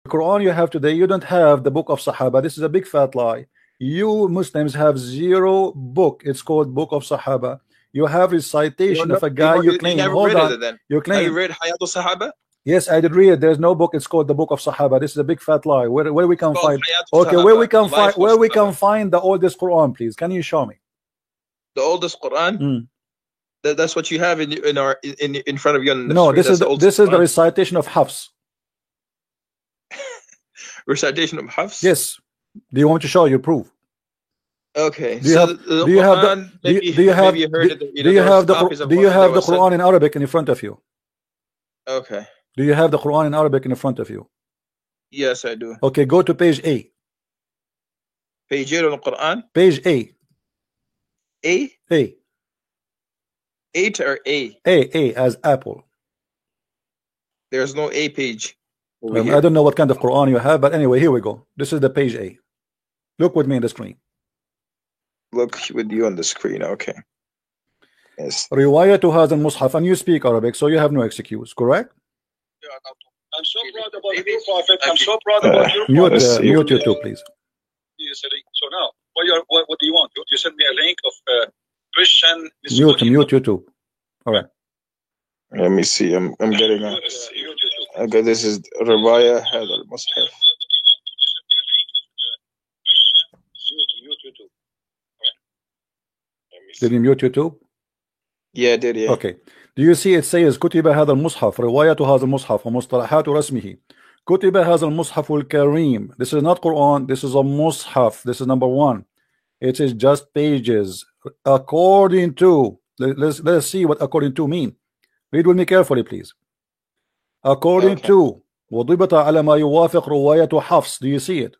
Quran you have today, you don't have the book of Sahaba. This is a big fat lie. You Muslims have zero book. It's called Book of Sahaba. You have recitation of a guy you claim. Hold on. You claim. Have you read Hayat al-Sahaba? Yes, I did read it. There's no book. It's called the Book of Sahaba. This is a big fat lie. Where we can find? Okay, where we can find the oldest Quran, please? Can you show me the oldest Quran? That's what you have in front of you. No, this is the recitation of Hafs. Recitation of Hafs? Yes. Do you want to show you proof? Okay. Do you have the Quran in Arabic in front of you? Okay. Do you have the Quran in Arabic in front of you? Yes, I do. Okay, go to page A. Page 8 on the Quran? Page A. A? A. 8 or A? A as apple. There's no A page. I don't know what kind of Quran you have, but anyway, here we go. This is the page A. Look with me on the screen. Look with you on the screen, okay. Yes. Riwayatu hadha al-Mushaf, and you speak Arabic, so you have no excuse, correct? I'm so proud about you, Prophet. I'm so proud about you. Mute you too, please. So now, what do you want? You send me a link of Christian. Mute you too. All right. Let me see. I'm getting it. Okay, this is Riwayah hadha al-Mushaf. Did you mute YouTube? Yeah, I did, yeah. Okay. Do you see it says كتب هذا المصحف رواية هذا المصحف ومصطلحات رسمه كتب هذا المصحف الكريم. This is not Quran, this is a mushaf. This is number one. It is just pages according to. Let's see what according to mean. Read with me carefully, please. According to وضبط على ما يوافق رواية حفص. Do you see it?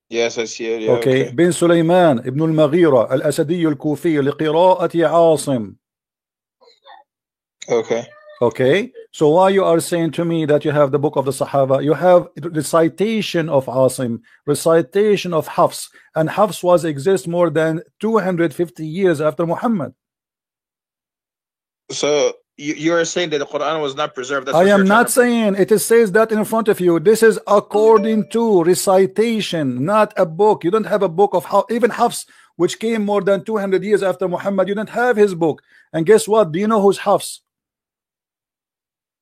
Yes, I see it. Yeah, okay. بن سليمان ابن المغيرة الأسدي الكوفي لقراءة عاصم. Okay. So why you are saying to me that you have the book of the Sahaba? You have recitation of Asim, recitation of Hafs, and Hafs was exist more than 250 years after Muhammad. So you are saying that the Quran was not preserved? I am not saying it. It says that in front of you. This is according to recitation, not a book. You don't have a book of even Hafs, which came more than 200 years after Muhammad. You don't have his book. And guess what? Do you know who's Hafs?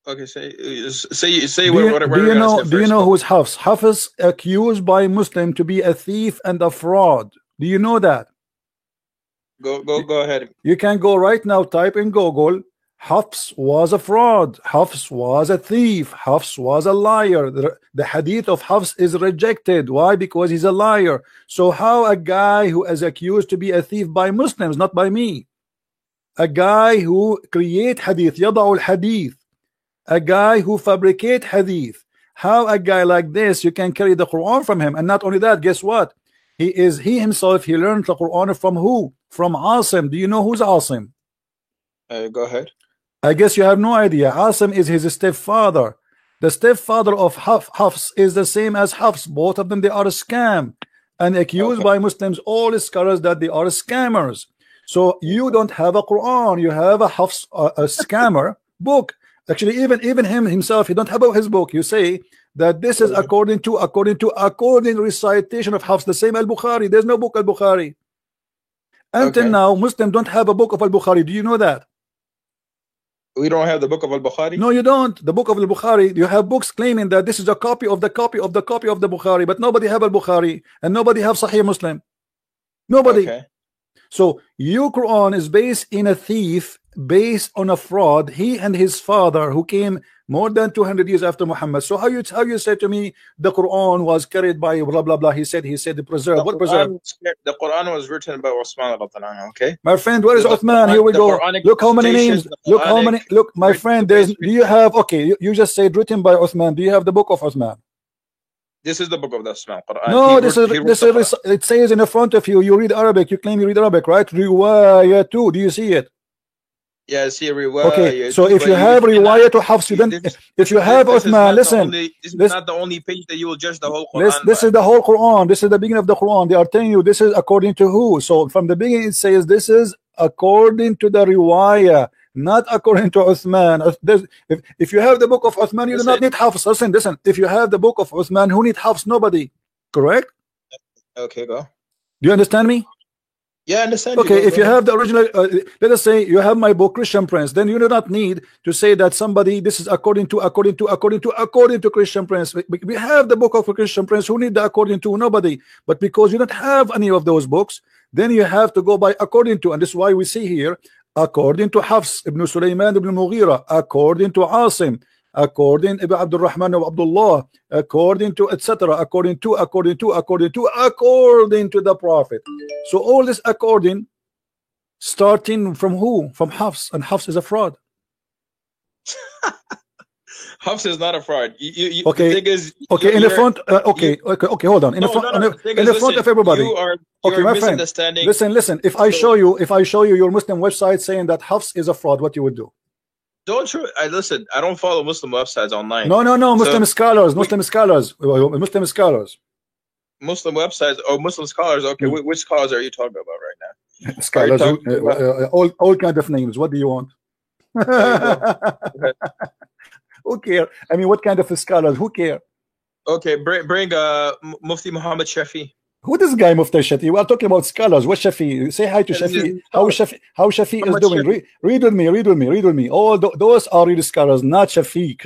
Okay, say do you know who's Hafs? Hafs accused by Muslim to be a thief and a fraud. Do you know that? Go ahead. You can go right now, type in Google. Hafs was a fraud. Hafs was a thief. Hafs was a liar. The hadith of Hafs is rejected. Why? Because he's a liar. So how a guy who is accused to be a thief by Muslims, not by me, a guy who create hadith, yada'ul hadith, a guy who fabricate hadith, how a guy like this you can carry the Quran from him? And not only that, guess what? He himself learned the Quran from who? From Asim. Do you know who's Asim? Go ahead. I guess you have no idea. Asim is his stepfather. The stepfather of Hafs is the same as Hafs. Both of them, they are a scam and accused by Muslims, all scholars, that they are scammers. So you don't have a Quran. You have a Hafs, a scammer book. Actually, even him himself, he don't have his book. You say that this is according recitation of Hafs, the same Al-Bukhari. There's no book Al-Bukhari. Until now, Muslims don't have a book of Al-Bukhari. Do you know that? We don't have the book of Al-Bukhari? No, you don't. The book of Al-Bukhari, you have books claiming that this is a copy of the copy of the copy of the Bukhari, but nobody have Al-Bukhari and nobody have Sahih Muslim. Nobody. So your Quran is based in a thief, based on a fraud. He and his father, who came more than 200 years after Muhammad. So how you say to me the Quran was carried by blah blah blah? He said the preserved. What preserved? The Quran was written by Uthman. Okay. My friend, where is Uthman? Here we go. Look how many names. Look how many. Look, my friend. Do you have? Okay, you just said written by Uthman. Do you have the book of Uthman? This is the book of the Uthman. Quran. No, it says in the front of you. You read Arabic. You claim you read Arabic, right? Riwayah too. Do you see it? Yeah, I see Riwayah. Okay, so if you have Riwayah to Hafs, if you have Uthman, listen. This is not the only page that you will judge the whole Quran. This is the whole Quran. This is the beginning of the Quran. They are telling you this is according to who? So from the beginning it says this is according to the Riwayah. not according to Uthman. If you have the book of Uthman, you do not need Hafs. Listen. If you have the book of Uthman, who need Hafs? Nobody. Correct? Okay, go. Do you understand me? Yeah, I understand. Okay, if you have the original, let us say you have my book Christian Prince, then you do not need to say that somebody this is according to Christian Prince. We have the book of Christian Prince. Who need the according to? Nobody. But because you don't have any of those books, then you have to go by according to, and this is why we see here according to Hafs ibn Sulaiman ibn Mughira, according to Asim, according to Abdul Rahman of Abdullah, according to etc., according to the Prophet. So all this according, starting from who? From Hafs, and Hafs is a fraud. Hafs is not a fraud. Okay. The thing is, okay. In the front. Okay. Hold on. In the front of everybody. Okay, my friend. Listen. If I show you your Muslim website saying that Hafs is a fraud, what you would do? Don't you? Listen. I don't follow Muslim websites online. No. Muslim scholars. Muslim websites or Muslim scholars. Okay, which scholars are you talking about right now? Scholars. All kind of names. What do you want? Who care? I mean, what kind of scholars? Who care? Okay, bring Mufti Muhammad Shafi. Who this guy Mufti Shafi? We are talking about scholars. What Shafi? Say hi to Shafi. How Shafi is doing? Read with me. All those are real scholars, not Shafiq,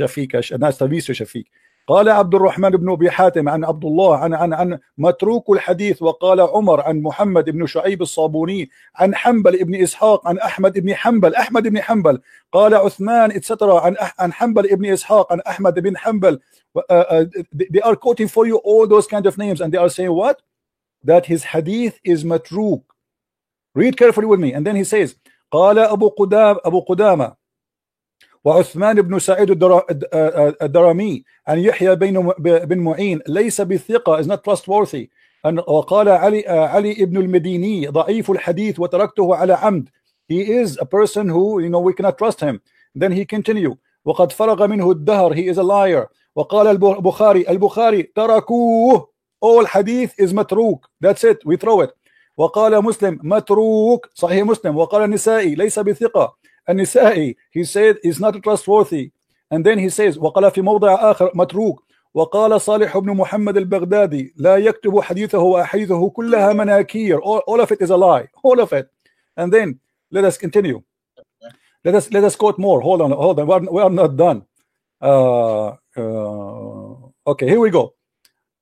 not Tabisu Shafiq. قال عبد الرحمن بن أبي حاتم عن عبد الله عن متروك الحديث، وقال عمر عن محمد بن شعيب الصابوني عن حنبل بن إسحاق عن أحمد بن حنبل قال عثمان etc. عن حنبل بن إسحاق عن أحمد بن حنبل. They are quoting for you all those kind of names, and they are saying what? That his hadith is matruk. Read carefully with me, and then he says قال أبو قدامة وعثمان بن سعيد الدرمي عن يحيى بن معين ليس بثقة, is not trustworthy. وقال علي ابن المديني ضعيف الحديث وتركته على عمد. He is a person who, we cannot trust him. Then he continue وقد فرغ منه الدهر, he is a liar. وقال البخاري تركوه, all hadith is matruk, that's it, we throw it. وقال مسلم متروك صحيح مسلم. وقال النسائي ليس بثقة, النسائي he said is not trustworthy. And then he says وقال في موضع آخر متروك. وقال صالح بن محمد البغدادي لا يكتب حديثه وأحاديثه كلها مناكير, all of it is a lie, all of it. And then let us continue. Let us quote more. Hold on, we are not done. Okay, here we go.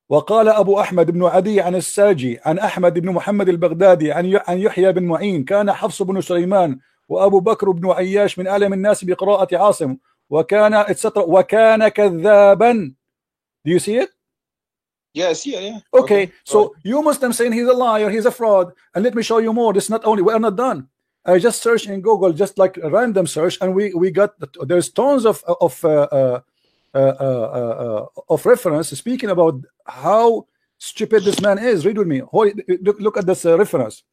وقال أبو أحمد بن عدي عن الساجي عن أحمد بن محمد البغدادي عن يحيى بن معين كان حفص بن سليمان وأبو بكر بن عياش من أعلم الناس بقراءة عاصم وكان etc. وكان كذابا. Do you see it? Yeah, I see it. Yeah. Okay, so you Muslims saying he's a liar, he's a fraud, and let me show you more. This is not only, we are not done. I just searched in Google, just like a random search, and we got, there's tons of reference speaking about how stupid this man is. Read with me. Look at this reference.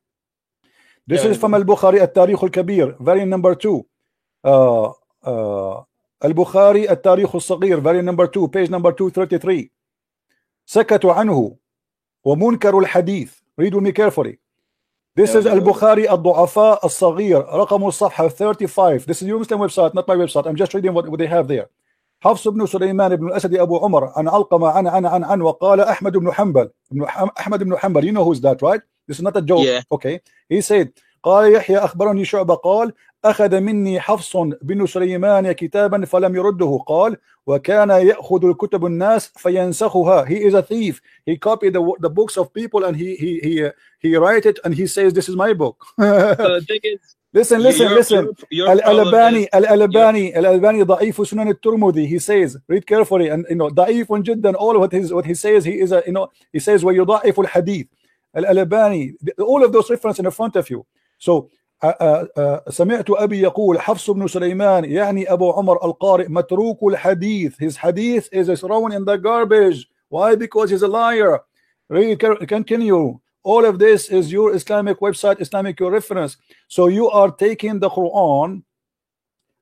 This is from Al-Bukhari At-Tarikh Al-Kabir, variant number 2. Al-Bukhari At-Tarikh Al-Saghir, variant number 2, page number 233. سكتوا عنه ومنكر الحديث. Read with me carefully. This is Al-Bukhari Al-Du'afa Al-Saghir, رقم الصفحة 35. This is your Muslim website, not my website. I'm just reading what they have there. حفص بن سليمان بن الأسد أبو عمر عن علقمة عن وقال أحمد بن حنبل. You know who's that, right? This is not a joke. Yeah. Okay. He said قال يحيى أخبرني شعبة قال أخذ مني حفص بن سليمان كتابا فلم يرده قال وكان يأخذ الكتب الناس فينسخها. He is a thief. He copied the books of people and he write it and he says this is my book. The thing is, listen. Al-Albani ضعيف سنن الترمذي. He says, read carefully, and ضعيف جدا. All what he says, he is a he says ويضعف الحديث. Al-Albani, all of those references in front of you. So سمعت أبي يقول حفص بن سليمان يعني أبو عمر القارئ متروك الحديث. His hadith is thrown in the garbage. Why? Because he's a liar. Read, continue. All of this is your Islamic website, Islamic reference. So you are taking the Quran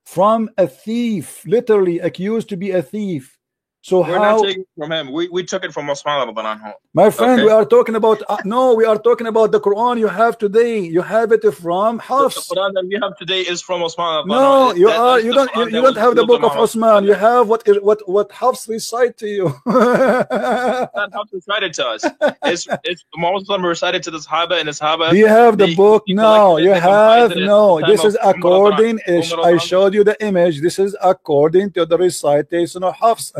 from a thief, literally accused to be a thief. So We're how, not taking it from him. We took it from Osman radiallahu anhu. my friend, Okay. we are talking about no, we are talking about the Quran you have today. You have it from The Hafs. Quran that we have today is from Osman radiallahu No, anhu. you That are is you the don't Quran you that don't was have the revealed book to of Muhammad. Osman. You have what Hafs recite to you. That helps recite it to us. It's Muhammad recited to the Sahaba, and the Sahaba, Do you have the book? he No, collected it, you they compiled have it no. at the time This is of Umar according. radiallahu I anhu. showed you the image. This is according to the recitation of Hafs.